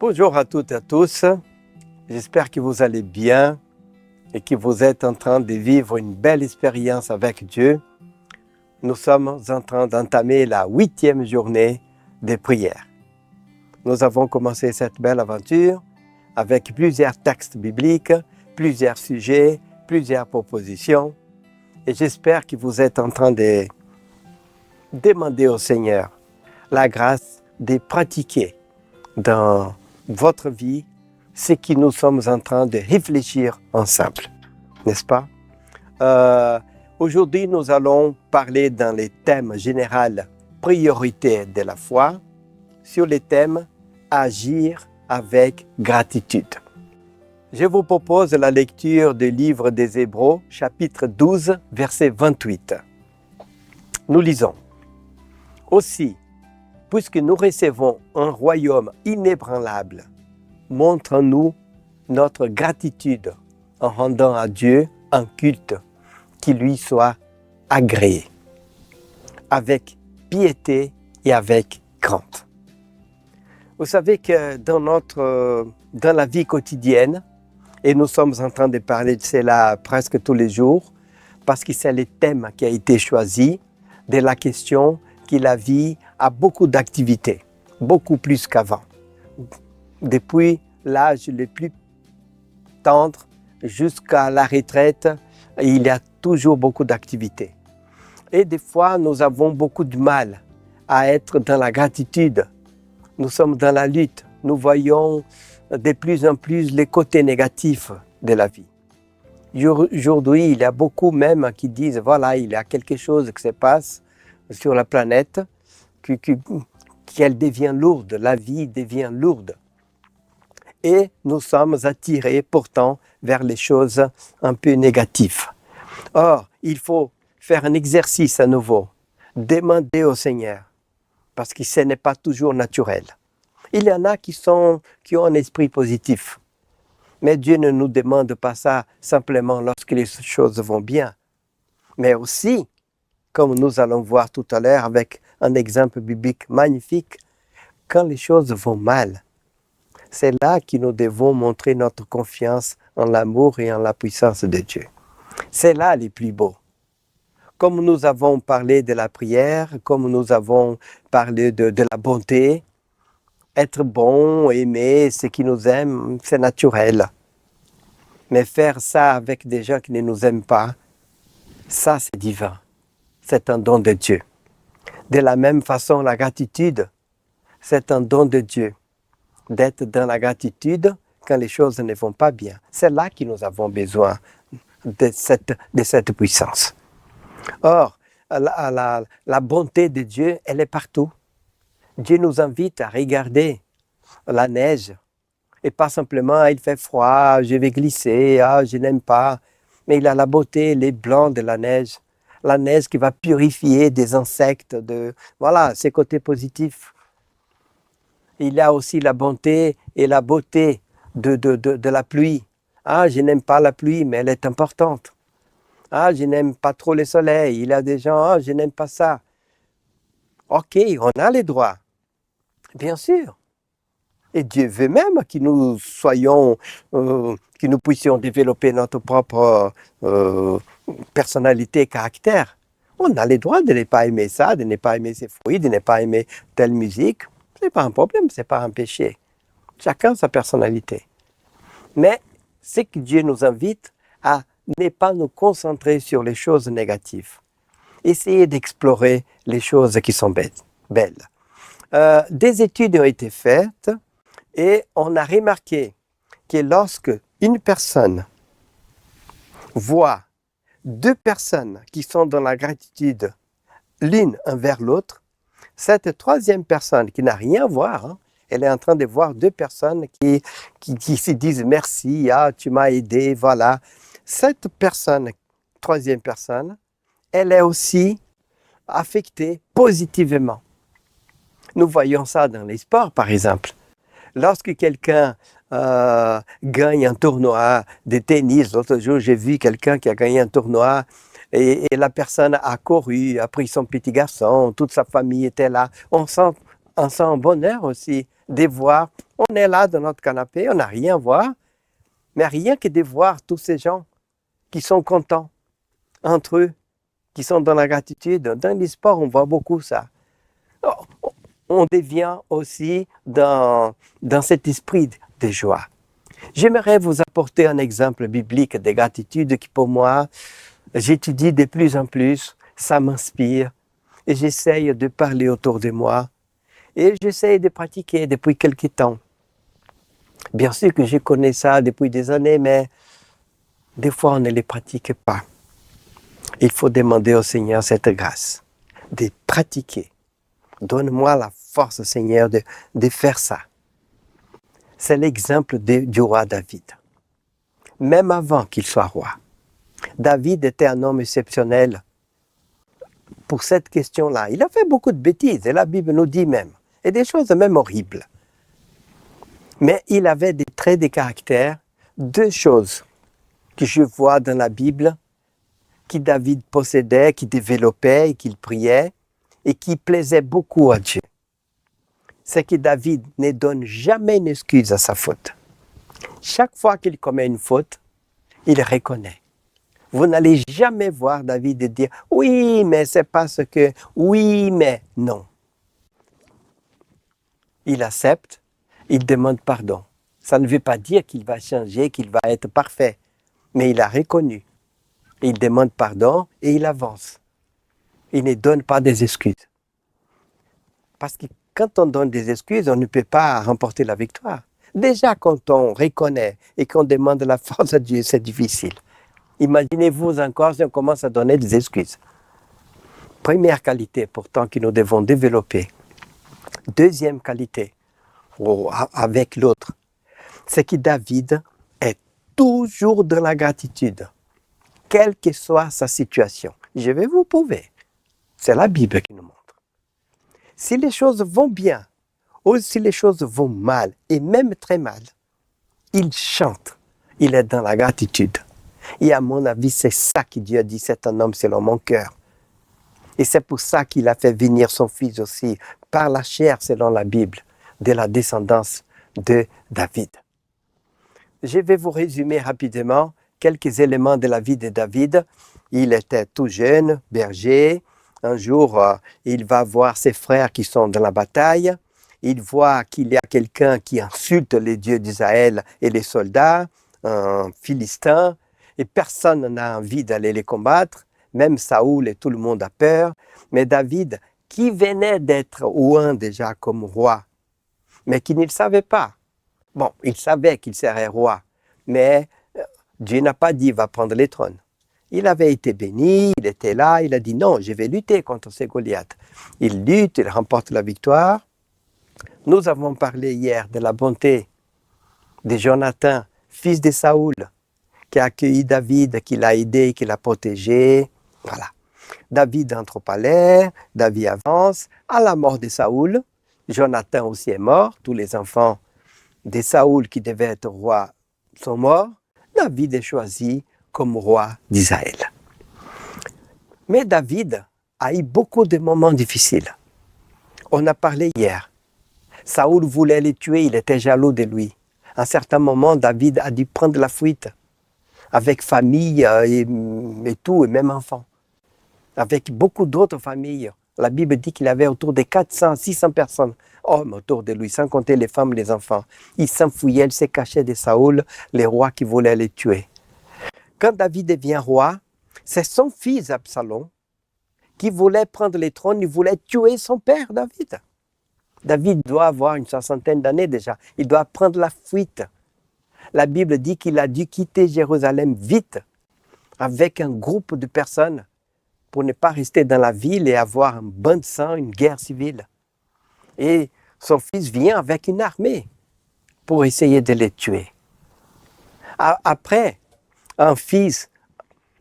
Bonjour à toutes et à tous, j'espère que vous allez bien et que vous êtes en train de vivre une belle expérience avec Dieu. Nous sommes en train d'entamer la 8e journée de prière. Nous avons commencé cette belle aventure avec plusieurs textes bibliques, plusieurs sujets, plusieurs propositions et j'espère que vous êtes en train de demander au Seigneur la grâce de pratiquer dans votre vie ce que nous sommes en train de réfléchir ensemble, n'est-ce pas? Aujourd'hui, nous allons parler dans les thèmes généraux priorité de la foi sur le thème agir avec gratitude. Je vous propose la lecture du livre des Hébreux, chapitre 12, verset 28. Nous lisons. Aussi, puisque nous recevons un royaume inébranlable, montrons-nous notre gratitude en rendant à Dieu un culte qui lui soit agréé, avec piété et avec crainte. Vous savez que dans la vie quotidienne, et nous sommes en train de parler de cela presque tous les jours, parce que c'est le thème qui a été choisi de la question que la vie a beaucoup d'activités, beaucoup plus qu'avant. Depuis l'âge le plus tendre jusqu'à la retraite, il y a toujours beaucoup d'activités. Et des fois, nous avons beaucoup de mal à être dans la gratitude. Nous sommes dans la lutte. Nous voyons de plus en plus les côtés négatifs de la vie. Aujourd'hui, il y a beaucoup même qui disent, voilà, il y a quelque chose qui se passe sur la planète, qu'elle devient lourde, la vie devient lourde. Et nous sommes attirés pourtant vers les choses un peu négatives. Or, il faut faire un exercice à nouveau, demander au Seigneur, parce que ce n'est pas toujours naturel. Il y en a qui ont un esprit positif, mais Dieu ne nous demande pas ça simplement lorsque les choses vont bien, mais aussi, comme nous allons voir tout à l'heure avec un exemple biblique magnifique, quand les choses vont mal. C'est là que nous devons montrer notre confiance en l'amour et en la puissance de Dieu. C'est là les plus beaux. Comme nous avons parlé de la prière, comme nous avons parlé de la bonté, être bon, aimer ceux qui nous aiment, c'est naturel. Mais faire ça avec des gens qui ne nous aiment pas, ça c'est divin. C'est un don de Dieu. De la même façon, la gratitude, c'est un don de Dieu. D'être dans la gratitude quand les choses ne vont pas bien. C'est là que nous avons besoin de cette puissance. Or, la bonté de Dieu, elle est partout. Dieu nous invite à regarder la neige et pas simplement il fait froid, je vais glisser, je n'aime pas. Mais il a la beauté, les blancs de la neige qui va purifier des insectes, voilà, ses côtés positifs. Il y a aussi la bonté et la beauté de la pluie. Je n'aime pas la pluie, mais elle est importante. Je n'aime pas trop le soleil. Il y a des gens, je n'aime pas ça. Ok, on a les droits, bien sûr. Et Dieu veut même que nous que nous puissions développer notre propre personnalité, caractère. On a les droits de ne pas aimer ça, de ne pas aimer ces fruits, de ne pas aimer telle musique. Ce n'est pas un problème, ce n'est pas un péché. Chacun sa personnalité. Mais c'est que Dieu nous invite à ne pas nous concentrer sur les choses négatives. Essayez d'explorer les choses qui sont belles. Des études ont été faites et on a remarqué que lorsque une personne voit deux personnes qui sont dans la gratitude l'une envers l'autre, cette troisième personne qui n'a rien à voir, elle est en train de voir deux personnes qui se disent merci, tu m'as aidé, voilà. Cette personne, troisième personne, elle est aussi affectée positivement. Nous voyons ça dans les sports, par exemple. Lorsque quelqu'un gagne un tournoi de tennis, l'autre jour j'ai vu quelqu'un qui a gagné un tournoi et la personne a couru, a pris son petit garçon, toute sa famille était là. On sent on sent un bonheur aussi de voir, on est là dans notre canapé, on n'a rien à voir, mais rien que de voir tous ces gens qui sont contents entre eux, qui sont dans la gratitude. Dans les sports, on voit beaucoup ça. On devient aussi dans cet esprit de joie. J'aimerais vous apporter un exemple biblique de gratitude qui, pour moi, j'étudie de plus en plus, ça m'inspire et j'essaye de parler autour de moi et j'essaye de pratiquer depuis quelques temps. Bien sûr que je connais ça depuis des années, mais des fois on ne les pratique pas. Il faut demander au Seigneur cette grâce de pratiquer. Donne-moi la force, Seigneur, de faire ça. C'est l'exemple du roi David. Même avant qu'il soit roi, David était un homme exceptionnel pour cette question-là. Il a fait beaucoup de bêtises, et la Bible nous dit même, et des choses même horribles. Mais il avait des traits de caractère, deux choses que je vois dans la Bible, que David possédait, qui développait et qu'il priait, et qui plaisait beaucoup à Dieu. C'est que David ne donne jamais une excuse à sa faute. Chaque fois qu'il commet une faute, il reconnaît. Vous n'allez jamais voir David dire « Oui, mais c'est parce que... Oui, mais... » Non. Il accepte, il demande pardon. Ça ne veut pas dire qu'il va changer, qu'il va être parfait. Mais il a reconnu. Il demande pardon et il avance. Il ne donne pas des excuses. Parce que quand on donne des excuses, on ne peut pas remporter la victoire. Déjà, quand on reconnaît et qu'on demande la force à Dieu, c'est difficile. Imaginez-vous encore si on commence à donner des excuses. Première qualité pourtant que nous devons développer. Deuxième qualité, avec l'autre, c'est que David est toujours dans la gratitude, quelle que soit sa situation. Je vais vous prouver. C'est la Bible qui nous montre. Si les choses vont bien, ou si les choses vont mal, et même très mal, il chante. Il est dans la gratitude. Et à mon avis, c'est ça que Dieu a dit, c'est un homme selon mon cœur. Et c'est pour ça qu'il a fait venir son fils aussi, par la chair, selon la Bible, de la descendance de David. Je vais vous résumer rapidement quelques éléments de la vie de David. Il était tout jeune, berger. Un jour, il va voir ses frères qui sont dans la bataille. Il voit qu'il y a quelqu'un qui insulte les dieux d'Israël et les soldats, un Philistin, et personne n'a envie d'aller les combattre. Même Saoul et tout le monde a peur. Mais David, qui venait d'être oint déjà comme roi, mais qui ne le savait pas. Bon, il savait qu'il serait roi, mais Dieu n'a pas dit qu'il va prendre le trône. Il avait été béni, il était là, il a dit non, je vais lutter contre ces Goliaths. Il lutte, il remporte la victoire. Nous avons parlé hier de la bonté de Jonathan, fils de Saoul, qui a accueilli David, qui l'a aidé, qui l'a protégé. Voilà. David entre au palais, David avance. À la mort de Saoul, Jonathan aussi est mort. Tous les enfants de Saoul qui devaient être rois sont morts. David est choisi comme roi d'Israël. Mais David a eu beaucoup de moments difficiles. On a parlé hier. Saoul voulait le tuer, il était jaloux de lui. À un certain moment, David a dû prendre la fuite avec famille et tout, et même enfants. Avec beaucoup d'autres familles. La Bible dit qu'il avait autour de 400, 600 personnes, hommes autour de lui, sans compter les femmes, les enfants. Il s'enfuyait, il se cachait de Saoul, les rois qui voulaient le tuer. Quand David devient roi, c'est son fils Absalom qui voulait prendre le trône, il voulait tuer son père David. David doit avoir une soixantaine d'années déjà, il doit prendre la fuite. La Bible dit qu'il a dû quitter Jérusalem vite, avec un groupe de personnes, pour ne pas rester dans la ville et avoir un bain de sang, une guerre civile. Et son fils vient avec une armée pour essayer de les tuer. Après, un fils,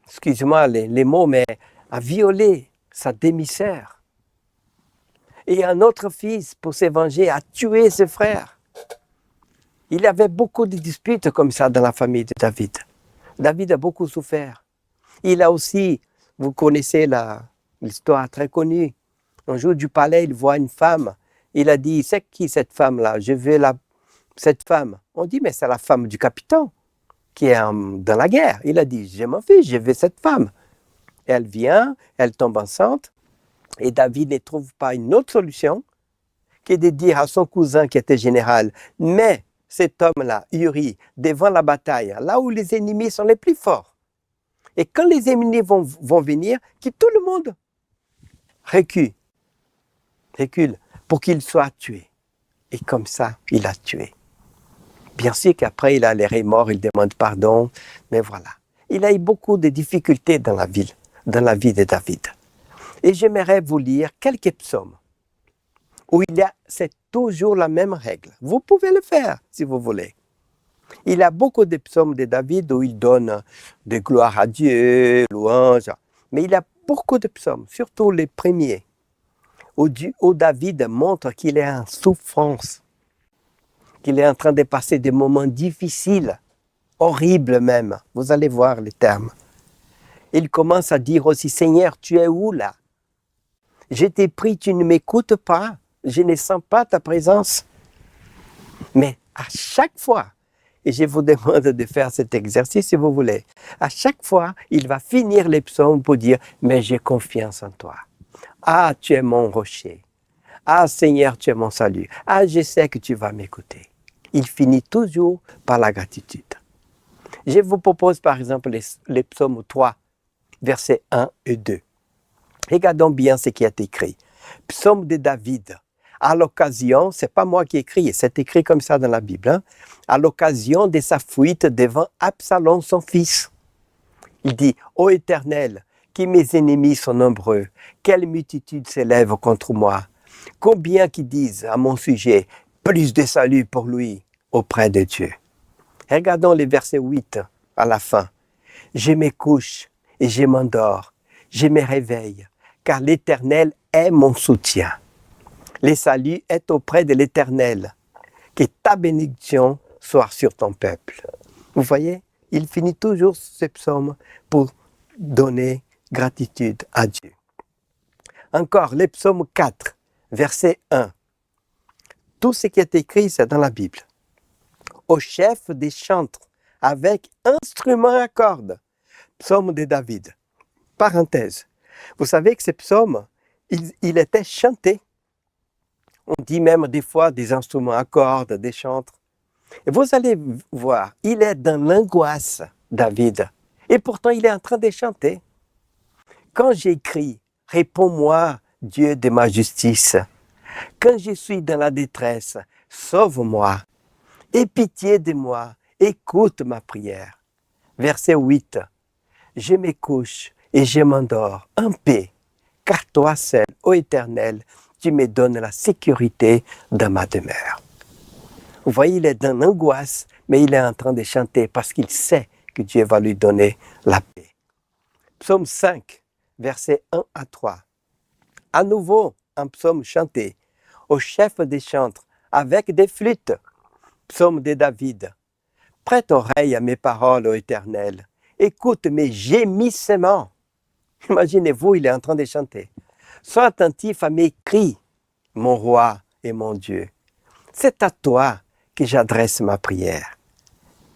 excusez-moi les mots, mais a violé sa demi-sœur. Et un autre fils, pour se venger, a tué ses frères. Il y avait beaucoup de disputes comme ça dans la famille de David. David a beaucoup souffert. Il a aussi, vous connaissez l'histoire très connue, un jour du palais, il voit une femme Il a dit, c'est qui cette femme-là? Je veux cette femme. On dit, mais c'est la femme du capitaine qui est dans la guerre. Il a dit, je m'en fiche, je veux cette femme. Elle vient, elle tombe enceinte, et David ne trouve pas une autre solution que de dire à son cousin qui était général, mais cet homme-là, Uri, devant la bataille, là où les ennemis sont les plus forts. Et quand les ennemis vont venir, que tout le monde recule pour qu'il soit tué. Et comme ça, il a tué. Bien sûr qu'après, il a les remords, il demande pardon, mais voilà. Il a eu beaucoup de difficultés dans la vie de David. Et j'aimerais vous lire quelques psaumes où c'est toujours la même règle. Vous pouvez le faire si vous voulez. Il y a beaucoup de psaumes de David où il donne de gloire à Dieu, louange. Mais il y a beaucoup de psaumes, surtout les premiers, où David montre qu'il est en souffrance, qu'il est en train de passer des moments difficiles, horribles même. Vous allez voir les termes. Il commence à dire aussi, Seigneur, tu es où là? Je t'ai pris, tu ne m'écoutes pas. Je ne sens pas ta présence. Mais à chaque fois, et je vous demande de faire cet exercice si vous voulez, à chaque fois, il va finir les psaumes pour dire, mais j'ai confiance en toi. Ah, tu es mon rocher. Ah, Seigneur, tu es mon salut. Ah, je sais que tu vas m'écouter. Il finit toujours par la gratitude. Je vous propose par exemple les psaumes 3, versets 1 et 2. Regardons bien ce qui est écrit. Psaume de David. À l'occasion, c'est pas moi qui écris, c'est écrit comme ça dans la Bible, hein, à l'occasion de sa fuite devant Absalom, son fils. Il dit, ô Éternel, que mes ennemis sont nombreux, quelle multitude s'élève contre moi. Combien qui disent à mon sujet, plus de salut pour lui auprès de Dieu. Regardons les versets 8 à la fin. Je me couche et je m'endors, je me réveille, car l'Éternel est mon soutien. Le salut est auprès de l'Éternel. Que ta bénédiction soit sur ton peuple. Vous voyez, il finit toujours ce psaume pour donner gratitude à Dieu. Encore, le psaume 4, verset 1. Tout ce qui est écrit, c'est dans la Bible. Au chef des chantres, avec instrument à cordes. Psaume de David. Parenthèse. Vous savez que ce psaume, il était chanté. On dit même des fois des instruments à cordes, des chantres. Et vous allez voir, il est dans l'angoisse, David. Et pourtant, il est en train de chanter. Quand j'écris, réponds-moi, Dieu de ma justice. Quand je suis dans la détresse, sauve-moi. Aie pitié de moi, écoute ma prière. Verset 8. Je me couche et je m'endors en paix, car toi seul, ô Éternel, tu me donnes la sécurité dans ma demeure. Vous voyez, il est dans l'angoisse, mais il est en train de chanter parce qu'il sait que Dieu va lui donner la paix. Psaume 5, versets 1 à 3. À nouveau, un psaume chanté au chef des chantres avec des flûtes. Psaume de David. Prête oreille à mes paroles, ô Éternel. Écoute mes gémissements. Imaginez-vous, il est en train de chanter. Sois attentif à mes cris, mon roi et mon Dieu. C'est à toi que j'adresse ma prière.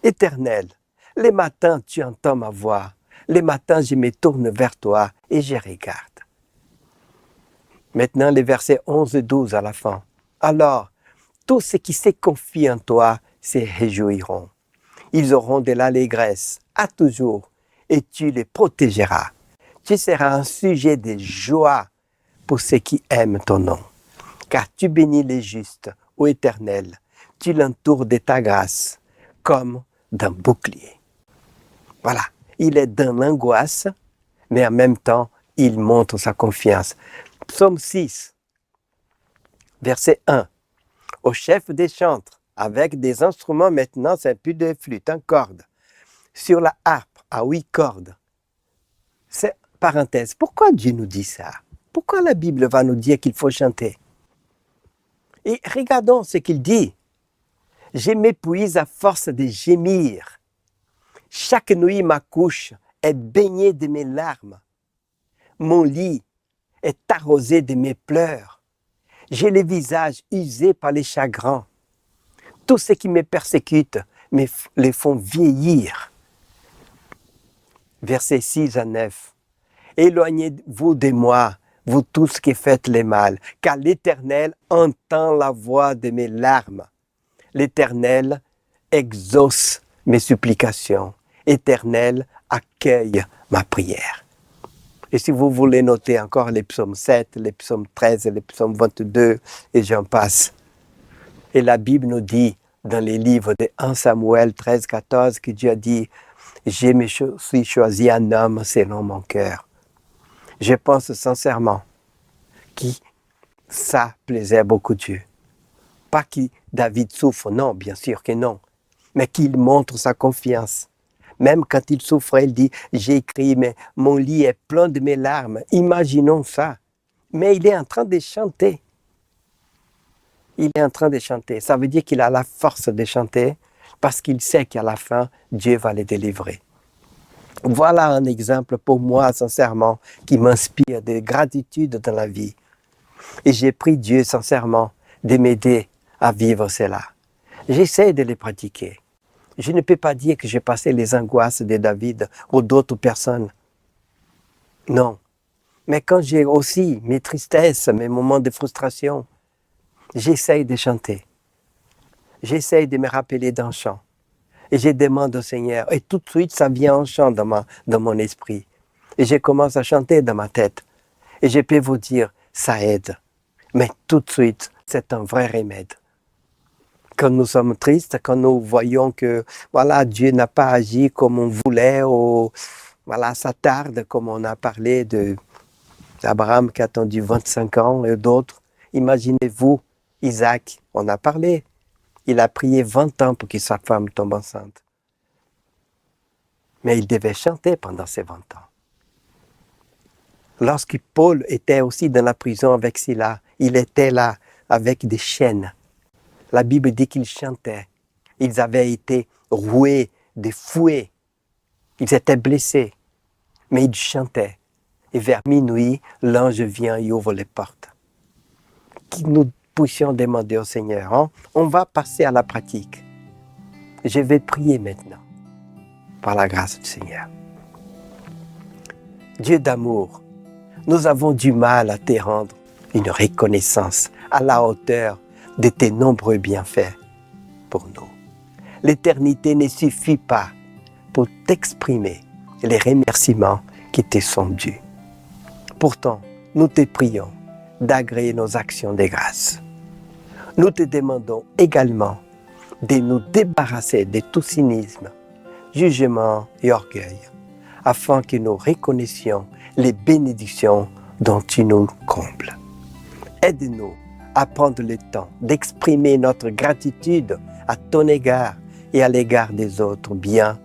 Éternel, les matins tu entends ma voix. Les matins je me tourne vers toi et je regarde. Maintenant les versets 11 et 12 à la fin. Alors, tous ceux qui se confient en toi se réjouiront. Ils auront de l'allégresse à toujours et tu les protégeras. Tu seras un sujet de joie pour ceux qui aiment ton nom. Car tu bénis les justes, ô Éternel. Tu l'entoures de ta grâce comme d'un bouclier. Voilà, il est dans l'angoisse, mais en même temps, il montre sa confiance. Psaume 6, verset 1. Au chef des chantres, avec des instruments maintenant, c'est plus de flûte, en corde, sur la harpe à 8 cordes. C'est parenthèse. Pourquoi Dieu nous dit ça? Pourquoi la Bible va nous dire qu'il faut chanter? Et regardons ce qu'il dit. Je m'épuise à force de gémir. Chaque nuit, ma couche est baignée de mes larmes. Mon lit est arrosé de mes pleurs. J'ai le visage usé par les chagrins. Tous ceux qui me persécutent les font vieillir. Versets 6 à 9. Éloignez-vous de moi, vous tous qui faites le mal, car l'Éternel entend la voix de mes larmes. L'Éternel exauce mes supplications. L'Éternel accueille ma prière. Et si vous voulez noter encore les psaumes 7, les psaumes 13, les psaumes 22, et j'en passe. Et la Bible nous dit, dans les livres de 1 Samuel 13, 14, que Dieu a dit, « Je me suis choisi un homme selon mon cœur. » Je pense sincèrement que ça plaisait beaucoup Dieu. Pas que David souffre, non, bien sûr que non, mais qu'il montre sa confiance. Même quand il souffrait, il dit, j'ai écrit, mais mon lit est plein de mes larmes. Imaginons ça. Mais il est en train de chanter. Il est en train de chanter. Ça veut dire qu'il a la force de chanter parce qu'il sait qu'à la fin, Dieu va le délivrer. Voilà un exemple pour moi, sincèrement, qui m'inspire de gratitude dans la vie. Et j'ai pris Dieu, sincèrement, de m'aider à vivre cela. J'essaie de les pratiquer. Je ne peux pas dire que j'ai passé les angoisses de David ou d'autres personnes. Non. Mais quand j'ai aussi mes tristesses, mes moments de frustration, j'essaie de chanter. J'essaie de me rappeler d'un chant. Et je demande au Seigneur. Et tout de suite, ça vient en chant dans mon esprit. Et je commence à chanter dans ma tête. Et je peux vous dire, ça aide. Mais tout de suite, c'est un vrai remède. Quand nous sommes tristes, quand nous voyons que voilà, Dieu n'a pas agi comme on voulait, ou voilà, ça tarde, comme on a parlé d'Abraham qui a attendu 25 ans et d'autres. Imaginez-vous, Isaac, on a parlé, il a prié 20 ans pour que sa femme tombe enceinte. Mais il devait chanter pendant ces 20 ans. Lorsque Paul était aussi dans la prison avec Silas, il était là avec des chaînes. La Bible dit qu'ils chantaient. Ils avaient été roués, des fouets. Ils étaient blessés. Mais ils chantaient. Et vers minuit, l'ange vient et ouvre les portes. Que nous puissions demander au Seigneur. Hein? On va passer à la pratique. Je vais prier maintenant. Par la grâce du Seigneur. Dieu d'amour, nous avons du mal à te rendre une reconnaissance à la hauteur de tes nombreux bienfaits pour nous. L'éternité ne suffit pas pour t'exprimer les remerciements qui te sont dus. Pourtant, nous te prions d'agréer nos actions de grâce. Nous te demandons également de nous débarrasser de tout cynisme, jugement et orgueil, afin que nous reconnaissions les bénédictions dont tu nous combles. Aide-nous à prendre le temps d'exprimer notre gratitude à ton égard et à l'égard des autres bien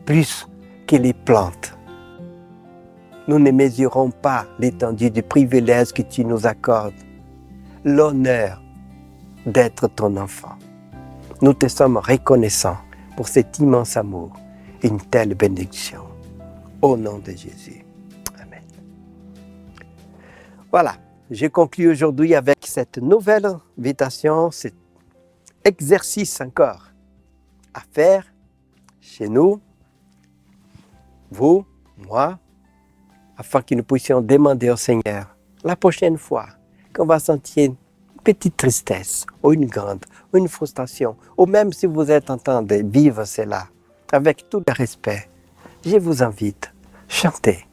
plus que les plantes. Nous ne mesurons pas l'étendue du privilège que tu nous accordes, l'honneur d'être ton enfant. Nous te sommes reconnaissants pour cet immense amour, une telle bénédiction. Au nom de Jésus. Amen. Voilà. Je conclue aujourd'hui avec cette nouvelle invitation, cet exercice encore à faire chez nous, vous, moi, afin que nous puissions demander au Seigneur la prochaine fois qu'on va sentir une petite tristesse ou une grande, ou une frustration, ou même si vous êtes en train de vivre cela avec tout le respect, je vous invite, chantez,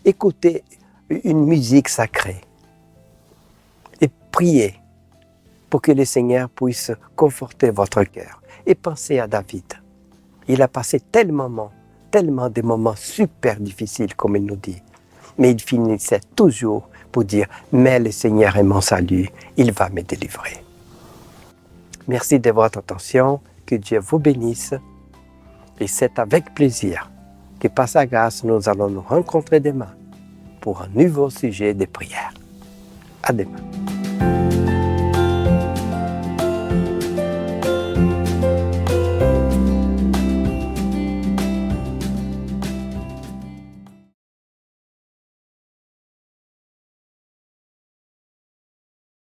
écoutez une musique sacrée et priez pour que le Seigneur puisse conforter votre cœur. Et pensez à David. Il a passé tellement de moments super difficiles, comme il nous dit. Mais il finissait toujours pour dire « Mais le Seigneur est mon salut, il va me délivrer. » Merci de votre attention, que Dieu vous bénisse. Et c'est avec plaisir que par sa grâce, nous allons nous rencontrer demain pour un nouveau sujet de prière. À demain.